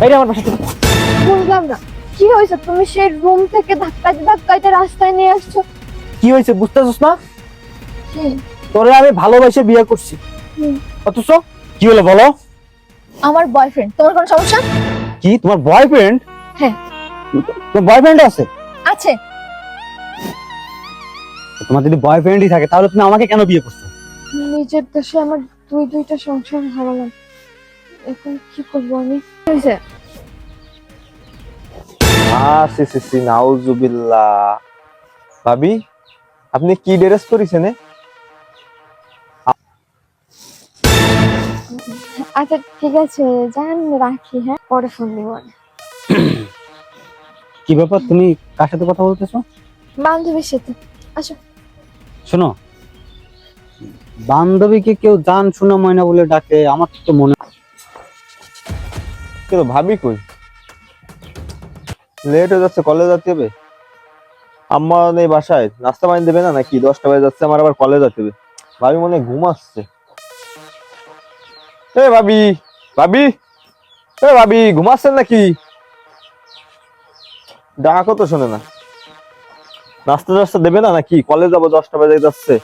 এই আমার বাসা থেকে। বুঝলাম না কি হয়েছে, তুমি সেই রুম থেকে ধাক্কাইতে ধাক্কাইতে রাস্তায় নিয়ে আসছো। কি হয়েছে বুঝতেছিস না? কি? তোরে আমি ভালোবাসে বিয়ে করছি, হুম। অথচ কি হলো বলো? আমার বয়ফ্রেন্ড। তোমার কোনো সমস্যা? কি তোমার বয়ফ্রেন্ড? হ্যাঁ তোমার বয়ফ্রেন্ড আছে? আছে। তোমার যদি বয়ফ্রেন্ডই থাকে তাহলে তুমি আমাকে কেন বিয়ে করছো? নিজের দেশে আমার দুইটা সংসার হারালাম, এখন কি করবো আমি? কি হয়েছে? সি সি সি নাউজুবিল্লাহ। ভাবি আপনি কি ড্রেস করেছেন? আচ্ছা ঠিক আছে, যান রাখি, হ্যাঁ পরে ফোন দিব। কি ব্যাপার, তুমি কার সাথে কথা বলতেছো? বান্ধবীর সাথে। আসো। শোনো, বান্ধবীকে কেউ জান শোনা ময়না বলে ডাকে, আমার তো মনে কিন্তু ভাবি কই? লেট হয়ে যাচ্ছে, কলেজ যেতে হবে। আম্মা নেই বাসায়, নাস্তা পানি দেবে না নাকি? 10টা বাজে যাচ্ছে, আমার আবার কলেজ যেতে হবে। ভাবি মনে হয় ঘুমাচ্ছে। এ ভাবি, ভাবি, এ ভাবি ঘুমাচ্ছেন নাকি? ডাকো তো শোনে না। নাস্তা টাস্তা দেবে না নাকি? কলেজ যাবো, 10টা বাজে যাচ্ছে।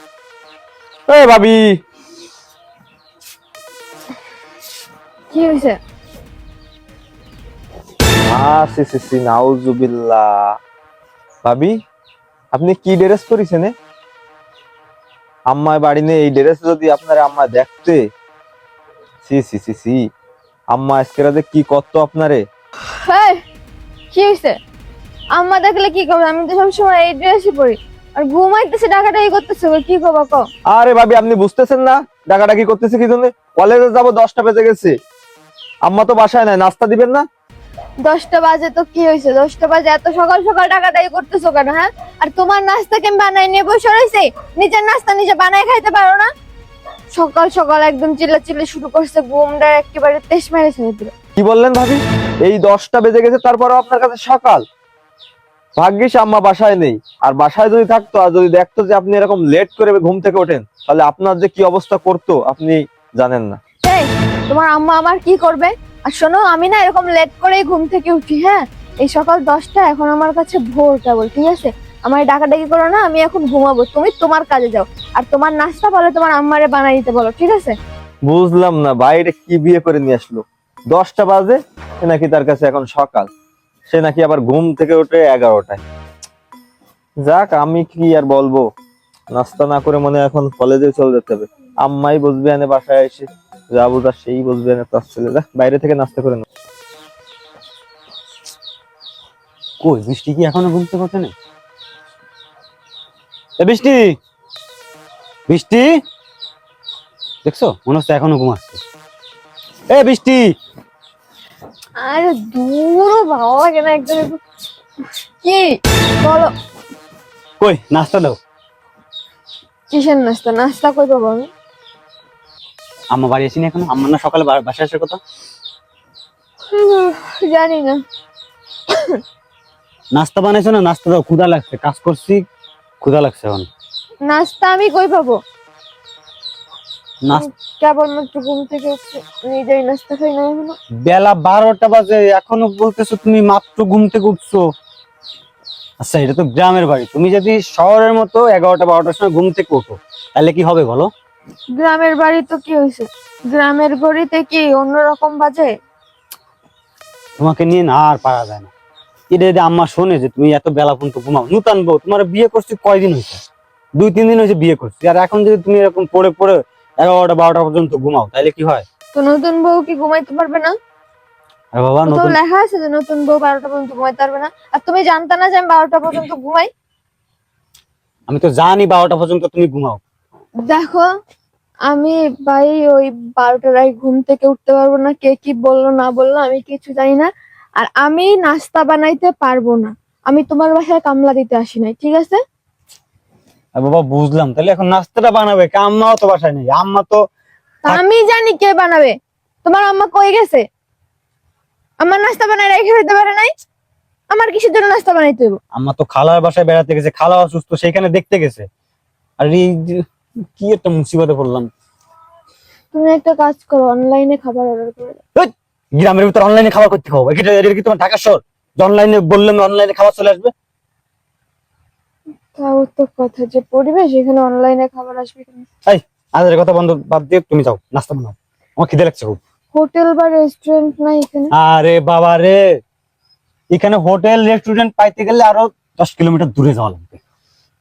এ ভাবি, কি হয়েছে? সি সি সি নাউজুবিল্লাহ। ভাবি আপনি কি ড্রেস করেছেন? আম্মায় বাড়ি নেই, এই ড্রেস যদি আপনার আম্মা দেখতে। সি সি সি সি, আম্মা আজকে রাতে কি করতো আপনারে? এই, কি হয়েছে? আম্মা দেখলে কি করবে? আমি তো সবসময় এই ড্রেসই পরি আর ঘুমাইতেছে, ডাকাডাকি করতেছে, কি করবো কও? আরে ভাবি আপনি বুঝতেছেন না ডাকাডাকি করতেছে কি জন্য? কলেজে যাবো, 10টা বেজে গেছে। আম্মা তো বাসায় নাই, নাস্তা দিবেন না? 10টা বাজে তো কি হয়েছে? 10টা বাজে এত সকাল সকাল ডাকাডাকি করতেছো কেন? হ্যাঁ, আর তোমার নাস্তা কেমন বানাই নিয়ে বসে রয়েছে? নিজের নাস্তা নিজে বানাই খাইতে পারো না? সকাল সকাল একদম চিল্লাচিল্লি শুরু করছে, ঘুমটা একেবারে তেজ মেরে ছেড়ে দিল। কি বললেন ভাবি? এই 10টা বেজে গেছে তারপরেও আপনার কাছে সকাল? ভাগ্যিস আম্মা বাসায় নেই। আর বাসায় যদি থাকতো আর যদি দেখতো যে আপনি এরকম লেট করে ঘুম থেকে ওঠেন, তাহলে আপনার যে কি অবস্থা করতো আপনি জানেন না। এই, তোমার আম্মা আমার কি করবে? আর শোনো, আমি না এরকম লেট করেই ঘুম থেকে উঠি। হ্যাঁ, এই সকাল 10টা এখন আমার কাছে ভোর কেবল, ঠিক আছে? আমার ডাকাডাকি করো না, আমি এখন ঘুমাবো, তুমি তোমার কাজে যাও। আর তোমার নাস্তা বলে তোমার আম্মারে বানাই দিতে বলো, ঠিক আছে? বুঝলাম না বাইরে কি বিয়ে করে নিয়ে আসলো? 10টা বাজে, সে নাকি তার কাছে এখন সকাল। সে নাকি আবার ঘুম থেকে ওঠে 11টায়। যাক, আমি কি আর বলবো। নাস্তা না করে মনে হয় এখন কলেজে চলে যেতে হবে। আম্মাই বসবে এনে বাসায় এসে, যা বুঝার সেই বসবে এনে। তার ছেলে যা বাইরে থেকে নাস্তা করে না। কই বৃষ্টি কি এখনো ঘুম থেকে ওঠে নাই? এ বৃষ্টি, বৃষ্টি, দেখছো মনে হচ্ছে এখনো ঘুমাচ্ছে। এ বৃষ্টি, আরে দূর, ভালো লাগে না একদম। কি বলো? কই নাস্তা দাও। কিসের নাস্তা? নাস্তা কই পাবো আমি? আম্মা বাড়ি আসেনি এখনো? আম্মা না সকালে বাসায় আসার কথা। জানি না। নাস্তা বানাইছো না? নাস্তা দাও, ক্ষুধা লাগছে, কাজ করছি, ক্ষুধা লাগছে এখন। নাস্তা আমি কই পাবো? নাস্তা কেবল মাত্র ঘুম থেকে উঠছি, নিজেই নাস্তা খাই না এখনো। বেলা 12টা বাজে, এখনো বলতেছো তুমি মাত্র ঘুম থেকে উঠছো। আচ্ছা এটা তো গ্রামের বাড়ি, তুমি যদি শহরের মতো 11টা 12টার সময় ঘুম থেকে ওঠো তাহলে কি হবে বলো? গ্রামের বাড়ি তো কি হয়েছে? গ্রামের গড়িতে কি অন্যরকম বাজে? তোমাকে নিয়ে না আর পারা যায় না। এটা যদি আম্মা শোনে যে তুমি এত বেলা পর্যন্ত ঘুমাও, নূতন বউ, তোমার বিয়ে করছি কয়দিন হয়েছে? 2-3 দিন হয়েছে বিয়ে করছি, আর এখন যদি তুমি এরকম পড়ে পড়ে 11টা 12টা পর্যন্ত ঘুমাও তাহলে কি হয়? তো নতুন বউ কি ঘুমাইতে পারবে না? আর বাবা কোথাও নতুন, লেখা আছে যে নতুন বউ 12টা পর্যন্ত ঘুমাইতে পারবে না? আর তুমি জানতা না যে আমি 12টা পর্যন্ত ঘুমাই? আমি তো জানি 12টা পর্যন্ত তুমি ঘুমাও। দেখো, আমি ভাই ওই 12টার আগে ঘুম থেকে উঠতে পারবো না। কে কি বললো না বললো আমি কিছু জানি না। আর আমি নাস্তা বানাইতে পারবো না। আমি তোমার বাসায় কামলা দিতে আসি নাই, ঠিক আছে? আর বাবা বুঝলাম, তাহলে এখন নাস্তাটা বানাবে কে? আম্মাও তো বাসায় নেই, আম্মা তো তা আমি জানি কে বানাবে? তোমার আম্মা কই গেছে? আমার নাস্তা বানাই রেখে দিতে পারে নাই? আমার কিসের জন্য নাস্তা বানাইতে হইব? আম্মা তো খালার বাসায় বেড়াতে গেছে, খালা অসুস্থ, সেইখানে দেখতে গেছে। আর এই কি একটা মুসিবতে পড়লাম। তুমি একটা কাজ করো, অনলাইনে খাবার অর্ডার করে দাও। হেৎ, গ্রামের ভিতর অনলাইনে খাবার করতে খাবো, এটা কি তোমার ঢাকা শহর অনলাইনে বললাম অনলাইনে খাবার চলে আসবে? তাও তো কথা, যে পরিবেশ এখানে অনলাইনে খাবার আসবে কেন? এই আদের কথা বন্ধ বাদ দিয়ে তুমি যাও নাস্তা বানাও, আমার খিদে লাগছে খুব। হোটেল বা রেস্টুরেন্ট নাই এখানে? আরে বাবা রে, এখানে হোটেল রেস্টুরেন্ট পাইতে গেলে আরো 10 কিলোমিটার দূরে যাওয়া লাগবে।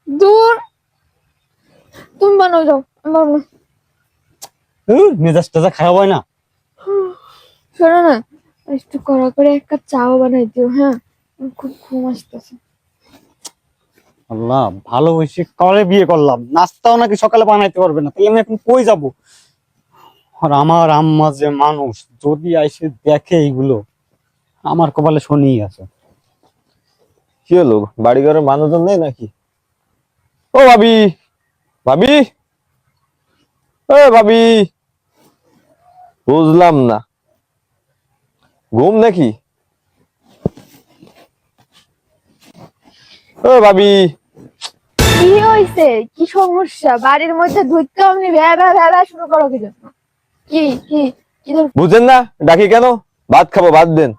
দূর? তুমি বানাও, যাও, আমি বানাবো না। মেজাজ টেজাজ খারাপ হয় না? শোনো না, একটু কড়া করে এক কাপ চাও বানাই দিও, হ্যাঁ? আমার খুব ঘুম আসতেছে। আল্লাহ, ভালোবেসে করে বিয়ে করলাম, নাস্তাও নাকি সকালে বানাইতে পারবে না, তাহলে আমি এখন কই যাব? আর আমার আম্মা যে মানুষ, যদি আইসে দেখে এইগুলো, আমার কপালে শনি আছে। কি হলো, বাড়ি ঘরের মানুষজন নেই নাকি? ও ভাবি, ভাবি, ও ভাবি, বুঝলাম না, ঘুম নাকি? ও ভাবি, কি হইছে? কি সমস্যা? বাড়ির মধ্যে ঢুকতে অমনি ভ্যা ভ্যা ভ্যা ভ্যা শুরু করো কি জন্য? কি কি কি ধর- বুঝেন না ডাকি কেন? ভাত খাবো, ভাত দেন।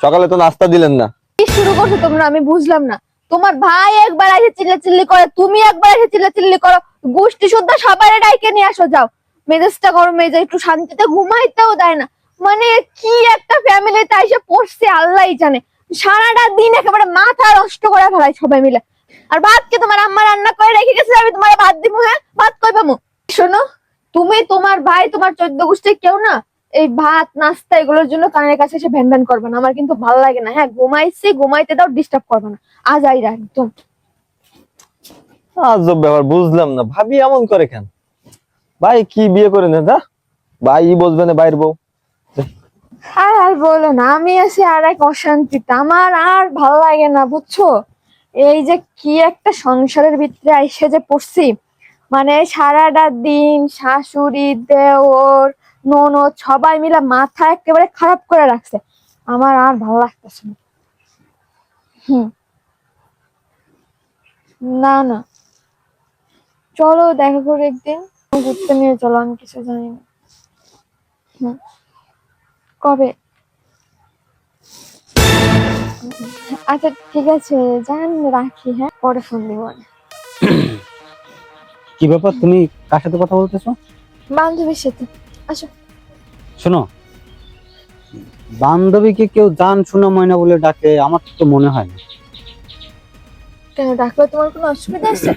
সকালে তো নাস্তা দিলেন না। কি শুরু করছো তোমরা? আমি বুঝলাম না। তোমার ভাই একবার এসে চিল্লাচিল্লি করে, তুমি একবার এসে চিল্লাচিল্লি করো, গোষ্ঠী শুদ্ধ সবাই ডাইকে নিয়ে আসো, যাও। মেজাজটা গরম হয়ে যায়, একটু শান্তিতে ঘুমাইতেও দেয় না। মানে কি একটা ফ্যামিলিতে এসে পড়ছে আল্লাহই জানে। সারাটা দিন একেবারে মাথা নষ্ট করে ফেলায় সবাই মিলে। আর ভাত কি তোমার আম্মা রান্না করে রেখে গেছে, আমি তোমার ভাত দিব? হ্যাঁ, ভাত কই পামু? শোনো, তুমি, তোমার ভাই, তোমার 14 গোষ্ঠীর কেউ না এই ভাত নাস্তা এগুলোর জন্য কানের কাছে এসে ভ্যান ভ্যান করবে না, আমার কিন্তু ভালো লাগে না। হ্যাঁ, ঘুমাইছি, ঘুমাইতে দাও, ডিস্টার্ব করবে না। আজ আইরা একদম। আজব ব্যাপার, বুঝলাম না ভাবি এমন করে কেন? ভাই কি বিয়ে করে নেন? ভাই বসবে না বাইর বউ? আর বলো না, আমি আছি আর এক অশান্তিতে, আমার আর ভালো লাগে না, বুঝছো? এই যে কি একটা সংসারের ভিতরে এসে যে পড়ছি, মানে সারাটা দিন শাশুড়ি, দেওর, ননদ সবাই মিলে মাথা একেবারে খারাপ করে রাখছে। আমার আর ভালো লাগতেছে না। হুম, না না, চলো দেখা করে একদিন ঘুরতে নিয়ে চলো, আমি কিছু জানি না। হুম, কবে? আচ্ছা ঠিক আছে, যান, রাখি, হ্যাঁ, পরে ফোন দিব। কি ব্যাপার, তুমি কার সাথে কথা বলতেছো? বান্ধবীর সাথে। আসো। শোনো, বান্ধবীকে কেউ জান শোনা ময়না বলে ডাকে, আমার তো মনে হয় না। কেন ডাকলে তোমার কোনো অসুবিধা আছে?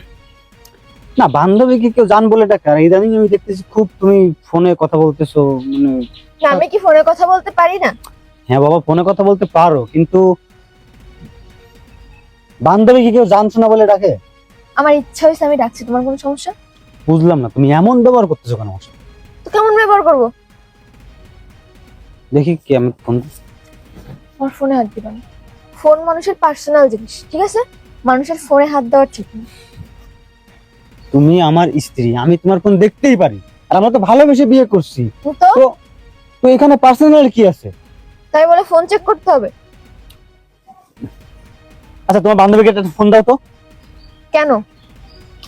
না, বান্ধবীকে কেউ জান বলে ডাকে, আর ইদানিং আমি দেখতেছি খুব তুমি ফোনে কথা বলতেছো, মানে। না, আমি কি ফোনে কথা বলতে পারি না? হ্যাঁ বাবা, ফোনে কথা বলতে পারো, কিন্তু বান্ধবীকে কেউ জান শোনা বলে ডাকে? আমার ইচ্ছা হয়েছে, আমি ডাকছি, তোমার কোনো সমস্যা? বুঝলাম না, তুমি এমন ব্যবহার করতেছো কেন আমার সাথে? তো কেমন ব্যবহার করবো? দেখি কি, আমি ফোন। আমার ফোনে হাত দিবা না। ফোন মানুষের পার্সোনাল জিনিস, ঠিক আছে? মানুষের ফোনে হাত দেওয়া ঠিক না। তুমি আমার স্ত্রী, আমি তোমার ফোন দেখতেই পারি, আর আমরা তো ভালোবেসে বিয়ে করছি। তো তো তো এখানে পার্সোনাল কি আছে? তাই বলে ফোন চেক করতে হবে? আচ্ছা, তোমার বান্ধবীকে একটা ফোন দাও তো, কেন?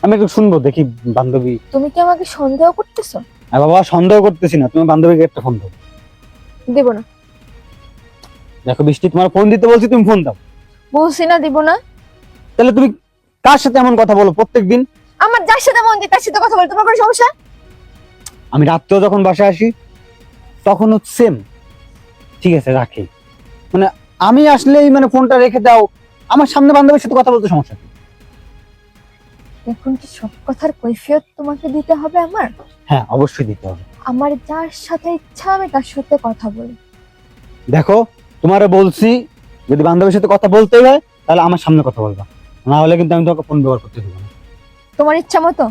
আমি একটু শুনবো, দেখি বান্ধবী। তুমি কি আমাকে সন্দেহ করতেছো? আর বাবা, সন্দেহ করতেছি না, তুমি বান্ধবীকে একটা ফোন দাও। দিব না। দেখো বৃষ্টি, তোমার ফোন দিতে বলছি, তুমি ফোন দাও। বলছি না দিব না। তাহলে তুমি কার সাথে এমন কথা বলো প্রত্যেকদিন? আমার যার সাথে মন চায় তার সাথে কথা বলি, তোমার কোনো সমস্যা? আমি রাত্রেও যখন বাসায় আসি তখনও সেম। ঠিক আছে, রাখি, মানে আমি আসলেই মানে ফোনটা রেখে দাও, আমার সামনে বান্ধবীর সাথে কথা বলতে সমস্যা কি? এখন কি সব কথার কৈফিয়ত তোমাকে দিতে হবে আমার? হ্যাঁ, অবশ্যই দিতে হবে। আমার যার সাথে ইচ্ছা আমি তার সাথে কথা বলি। দেখো, তোমারে বলছি, যদি বান্ধবীর সাথে কথা বলতেই হয় তাহলে আমার সামনে কথা বলবা, না হলে কিন্তু আমি তোমাকে ফোন ব্যবহার করতে দেবো না। তোমার ইচ্ছা মতো?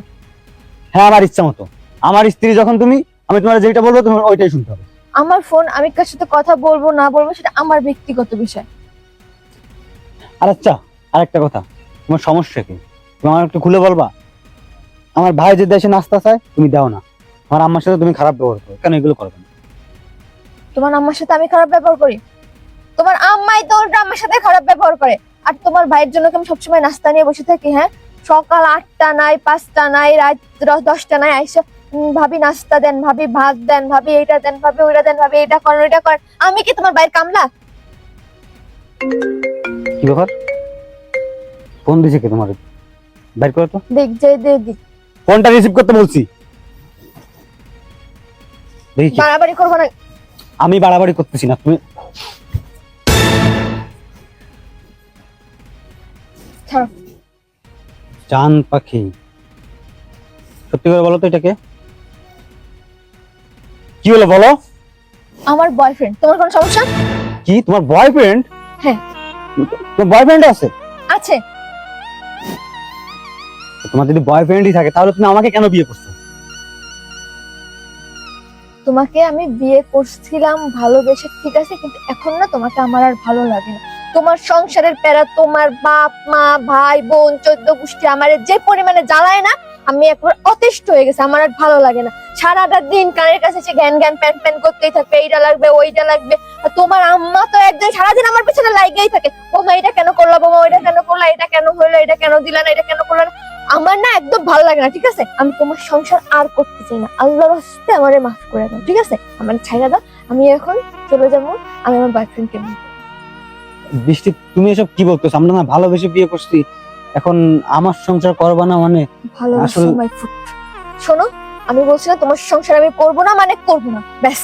হ্যাঁ, আমার ইচ্ছা মতো। আমার স্ত্রী যখন তুমি, আমি তোমার যেটা বলবো তোমার ওইটাই শুনতে হবে। আমার ফোন, আমি কার সাথে কথা বলবো না বলবো সেটা আমার ব্যক্তিগত বিষয়। আর আচ্ছা, আরেকটা কথা, তোমার সমস্যা কি তুমি আমার একটু খুলে বলবা? আমার ভাই যে দেশে নাস্তা চায় তুমি দাও না, আমার আম্মার সাথে তুমি খারাপ ব্যবহার করো, কেন এগুলো করবে না? তোমার আম্মার সাথে আমি খারাপ ব্যবহার করি? তোমার আম্মাই তো ওর আম্মার সাথে খারাপ ব্যবহার করে। আর তোমার ভাইয়ের জন্য কি আমি সবসময় নাস্তা নিয়ে বসে থাকি? হ্যাঁ, সকাল 8টা নাই, 5টা নাই, রাত 10টা নাই, আইসা ভাবি নাস্তা দেন, ভাবি ভাত দেন, ভাবি এইটা দেন, ভাবি ওইটা দেন, ভাবি এটা করেন ওইটা করেন। আমি কি তোমার বাইর কামলা? কি ব্যাপার? ফোন দিছে কে তোমার? বাইর করো তো। দেখ যে দিক ফোনটা রিসিভ করতে বলছি। দেখি কি? বাড়াবাড়ি করবো না। আমি বাড়াবাড়ি করতেছি না, তুমি ছাড়ো। চান পাখি, সত্যি করে বলো তো এটাকে কি হলো বলো? আমার বয়ফ্রেন্ড। তোমার কোনো সমস্যা? কি তোমার বয়ফ্রেন্ড? হ্যাঁ তোমার বয়ফ্রেন্ড আছে? আছে। তোমার যদি বয়ফ্রেন্ডই থাকে তাহলে তুমি আমাকে কেন বিয়ে করছো? তোমাকে আমি বিয়ে করছিলাম ভালোবেসে, ঠিক আছে, কিন্তু এখন না তোমাকে আমার আর ভালো লাগে না। তোমার সংসারের প্যারা, তোমার বাপ মা ভাই বোন 14 গোষ্ঠী আমার যে পরিমাণে জ্বালায় না, আমি একবার অতিষ্ঠ হয়ে গেছে। আমার আর ভালো লাগে না। সারাটা দিন কানের কাছে সে জ্ঞান জ্ঞান প্যান প্যান করতেই থাকবে, এইটা লাগবে ওইটা লাগবে। আর তোমার আম্মা তো একদিন সারাদিন আমার পিছনে লাগেই থাকে, বোমা এটা কেন করলা, বোমা ওইটা কেন করলা, এটা কেন হইলো, এটা কেন দিলা না, এটা কেন করলা না। আমার না একদম ভালো লাগে না, ঠিক আছে? আমি তোমার সংসার আর করতে চাই না। আল্লাহর রাস্তে আমারে মাফ করে দাও, ঠিক আছে? আমার ছাইড়া দাও, আমি এখন চলে যাবো। আমি আমার বয়ফ্রেন্ডকে নিয়ে। বৃষ্টি, তুমি এসব কি বলতেছো? আমরা না ভালোবেসে বিয়ে করছি, এখন আমার সংসার করবা না মানে? ভালোবাসা আসলে- মাই ফুট। শোনো, আমি বলছি না তোমার সংসার আমি করবো না মানে করবো না, ব্যাস।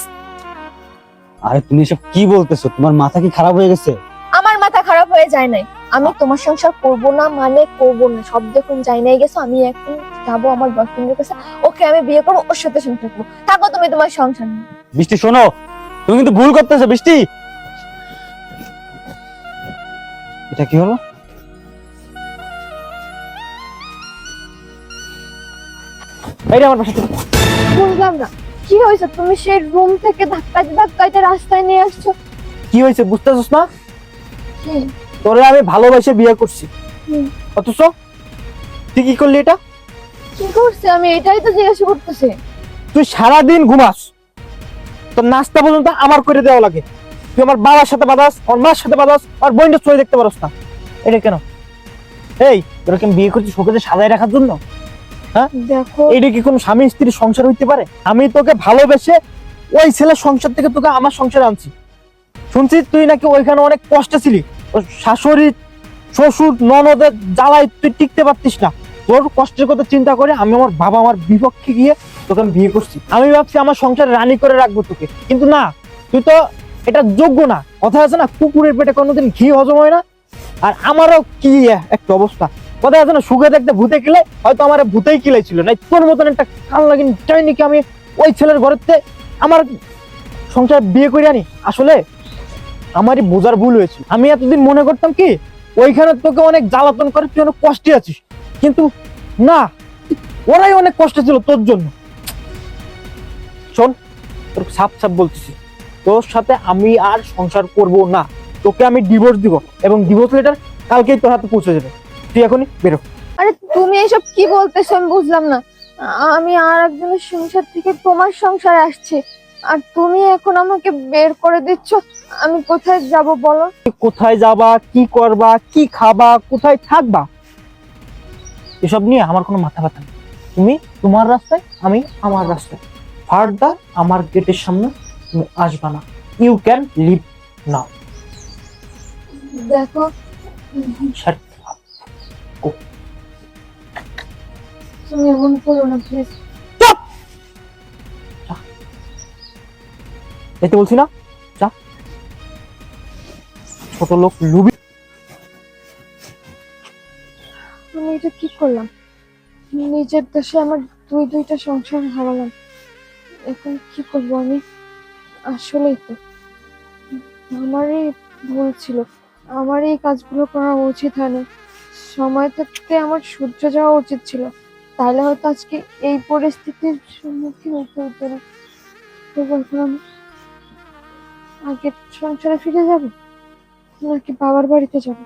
আরে তুমি এসব কি বলতেছো? তোমার মাথা কি খারাপ হয়ে গেছে? আমার মাথা খারাপ হয়ে যায় নাই। আমি তোমার সংসার করবো না মানে করবো না, সব যখন যাই নাই গেছো, আমি এখন যাবো আমার বয়ফ্রেন্ডের কাছে। ওকে আমি বিয়ে করবো, ওর সাথে সংসার করবো। থাকো তুমি তোমার সংসার নিয়ে। বৃষ্টি শোনো, তুমি কিন্তু ভুল করতেছো বৃষ্টি। এটা কি হলো? এইটা আমার পাশে থেকে। বুঝলাম না কি হয়েছে, তুমি সেই রুম থেকে ধাক্কাইতে ধাক্কাইতে রাস্তায় নিয়ে আসছো। কি হয়েছে বুঝতেছস না? কি? তোরে আমি ভালোবেসে বিয়ে করছি, হুম। অথচ তুই কি করলি এটা? কি করছে আমি এটাই তো জিজ্ঞাসা করতেছি। তুই সারাদিন ঘুমাস, তোর নাস্তা পর্যন্ত আমার করে দেওয়া লাগে। তুই আমার বাবার সাথে বাদাস, আমার মার সাথে বাদাস, আর বোনটা চলে দেখতে পারস না। এটা কেন? এই তোরা কি আমি বিয়ে করছিস শোকেতে সাজায় রাখার জন্য? দেখো এইটা কি কোনো স্বামী স্ত্রীর সংসার হইতে পারে? আমি তোকে ভালোবেসে ওই ছেলের সংসার থেকে তোকে আমার সংসারে আনছি। শুনছি তুই নাকি ওইখানে অনেক কষ্টে ছিলি, ওর শাশুড়ি শ্বশুর ননদের জ্বালায় তুই টিকতে পারতিস না। তোর কষ্টের কথা চিন্তা করে আমি আমার বাবা আমার বিপক্ষে গিয়ে তোকে আমি বিয়ে করছি। আমি ভাবছি আমার সংসারে রানী করে রাখবো তোকে, কিন্তু না, তুই তো এটা যোগ্য না। কথা আছে না, কুকুরের পেটে কোনোদিন ঘি হজম হয় না। আর আমারও কি একটা অবস্থা। কথা আছে না, সুখে দেখতে ভূতে কিলে, হয়তো আমার ভূতেই কিলাইছিল না। তোর মতন একটা কাল লাগিন চাই নাকি আমি ওই ছেলের ঘরেতে আমার সংসার বিয়ে করে আনি। আসলে আমারই বোঝার ভুল হয়েছে। আমি এতদিন মনে করতাম কি ওইখানে তোকে অনেক জ্বালাতন করে তুই অনেক কষ্টে আছিস, কিন্তু না, ওরাই অনেক কষ্ট ছিল তোর জন্য। শোন, তোর সাপ সাপ বলতেছি, তোর সাথে আমি আর সংসার করব না। তোকে আমি ডিভোর্স দিব, এবং ডিভোর্স লেটার কালকেই তোর হাতে পৌঁছে যাবে। তুই এখনই বেরো। আরে তুমি এসব কি বলতেছো আমি বুঝলাম না। আমি আর একজনের সংসার থেকে তোমার সংসারে আসছি, আর তুমি এখন আমাকে বের করে দিচ্ছ। আমি কোথায় যাব বলো? কোথায় যাবা, কি করবা, কি খাবা, কোথায় থাকবা, এসব নিয়ে আমার কোনো মাথা ব্যথা নেই। তুমি তোমার রাস্তায়, আমি আমার রাস্তায়। ফার্দার আমার গেটের সামনে তুমি আসবা না। ইউ ক্যান লিভ নাও। দেখো তুমি এমন করো না প্লিজ। এতে বলছি না, যা। ছোট লোক লুবি। আমি এটা কি করলাম? নিজের দেশে আমার দুইটা সংসার হারালাম। এখন কি করবো আমি? আসলেই তো আমারই ভুল ছিল, আমার এই কাজগুলো করা উচিত হয়নি। সময় থাকতে আমার সূর্য যাওয়া উচিত ছিল, তাহলে হয়তো আজকে এই পরিস্থিতির সম্মুখীন হতে হতো না। তবু এখন আমি আগের সংসারে ফিরে যাব নাকি বাবার বাড়িতে যাব?